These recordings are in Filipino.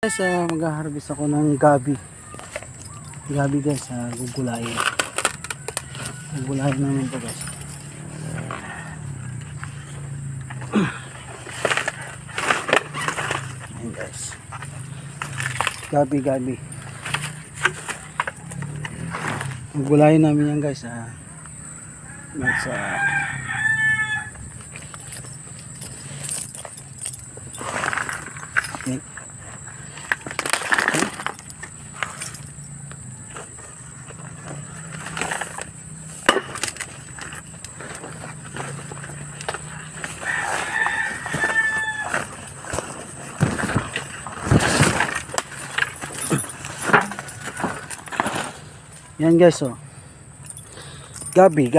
Guys, mag-harvest ako ng gabi. Gabi guys, gugulayin. Gugulayin namin ito guys. Ayan guys. Gabi. Gugulayin namin yan guys. Yan guys, gabi.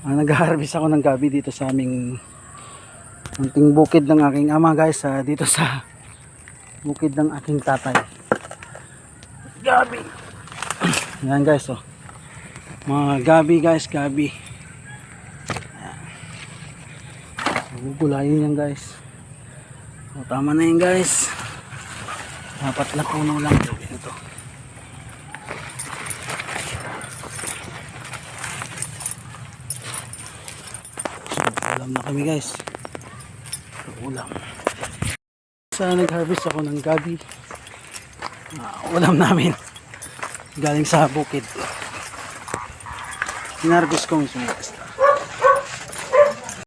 Nag-harvest ako ng gabi dito sa aming munting bukid ng aking ama guys, dito sa bukid ng aking tatay. Gabi. Yan guys, mga gabi guys, gabi. Gugulayin yan guys. Tama na yan guys. Dapat na puno lang ito. Ulam na kami guys. Ulam. Nag-harvest ako ng gabi. Ulam namin. Galing sa bukid. Hinarvest ko mismo guys.